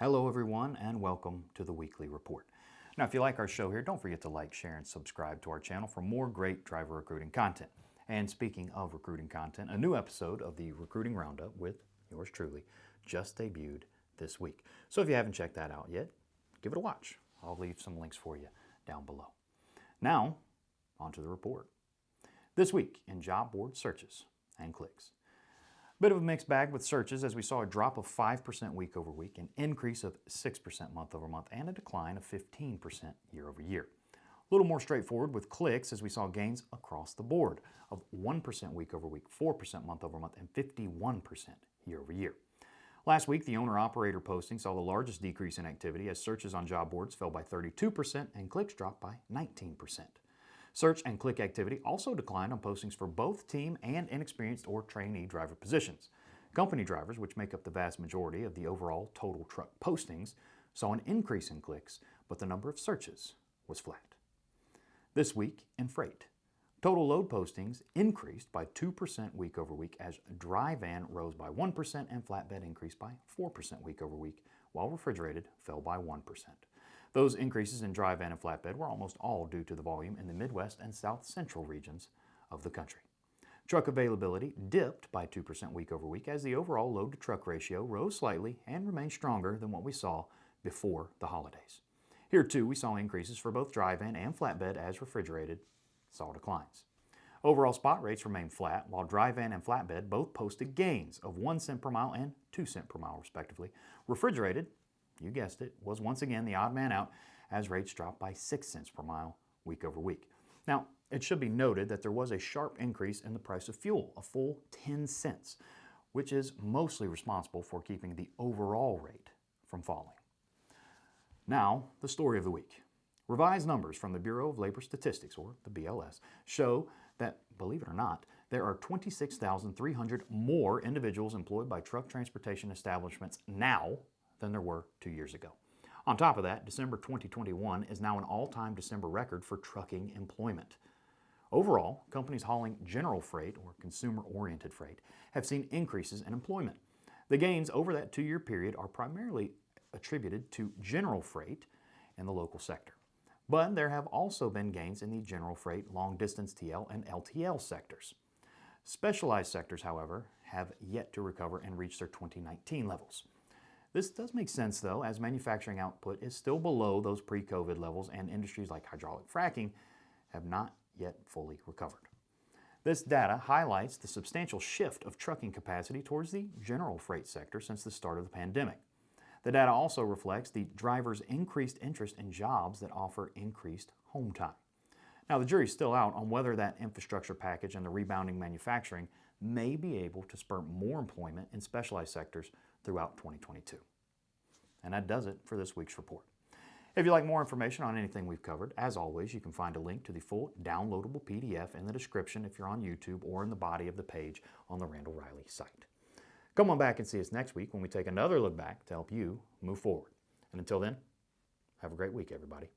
Hello everyone and welcome to the Weekly Report. Now if you like our show here, don't forget to like, share, and subscribe to our channel for more great driver recruiting content. And speaking of recruiting content, a new episode of the Recruiting Roundup with yours truly just debuted this week. So if you haven't checked that out yet, give it a watch. I'll leave some links for you down below. Now, on to the report. This week in job board searches and clicks. Bit of a mixed bag with searches as we saw a drop of 5% week over week, an increase of 6% month over month, and a decline of 15% year over year. A little more straightforward with clicks as we saw gains across the board of 1% week over week, 4% month over month, and 51% year over year. Last week, the owner-operator posting saw the largest decrease in activity as searches on job boards fell by 32% and clicks dropped by 19%. Search and click activity also declined on postings for both team and inexperienced or trainee driver positions. Company drivers, which make up the vast majority of the overall total truck postings, saw an increase in clicks, but the number of searches was flat. This week in freight, total load postings increased by 2% week over week as dry van rose by 1% and flatbed increased by 4% week over week, while refrigerated fell by 1%. Those increases in dry van and flatbed were almost all due to the volume in the Midwest and South Central regions of the country. Truck availability dipped by 2% week over week as the overall load-to-truck ratio rose slightly and remained stronger than what we saw before the holidays. Here too, we saw increases for both dry van and flatbed as refrigerated saw declines. Overall spot rates remained flat, while dry van and flatbed both posted gains of 1 cent per mile and 2 cents per mile respectively. Refrigerated, you guessed it, was once again the odd man out as rates dropped by 6 cents per mile week over week. Now, it should be noted that there was a sharp increase in the price of fuel, a full 10 cents, which is mostly responsible for keeping the overall rate from falling. Now, the story of the week. Revised numbers from the Bureau of Labor Statistics, or the BLS, show that, believe it or not, there are 26,300 more individuals employed by truck transportation establishments now than there were 2 years ago. On top of that, December 2021 is now an all-time December record for trucking employment. Overall, companies hauling general freight or consumer-oriented freight have seen increases in employment. The gains over that 2-year period are primarily attributed to general freight in the local sector. But there have also been gains in the general freight, long-distance TL, and LTL sectors. Specialized sectors, however, have yet to recover and reach their 2019 levels. This does make sense, though, as manufacturing output is still below those pre-COVID levels and industries like hydraulic fracking have not yet fully recovered. This data highlights the substantial shift of trucking capacity towards the general freight sector since the start of the pandemic. The data also reflects the drivers' increased interest in jobs that offer increased home time. Now, the jury's still out on whether that infrastructure package and the rebounding manufacturing may be able to spur more employment in specialized sectors throughout 2022. And that does it for this week's report. If you'd like more information on anything we've covered, as always, you can find a link to the full downloadable PDF in the description if you're on YouTube or in the body of the page on the Randall Reilly site. Come on back and see us next week when we take another look back to help you move forward. And until then, have a great week, everybody.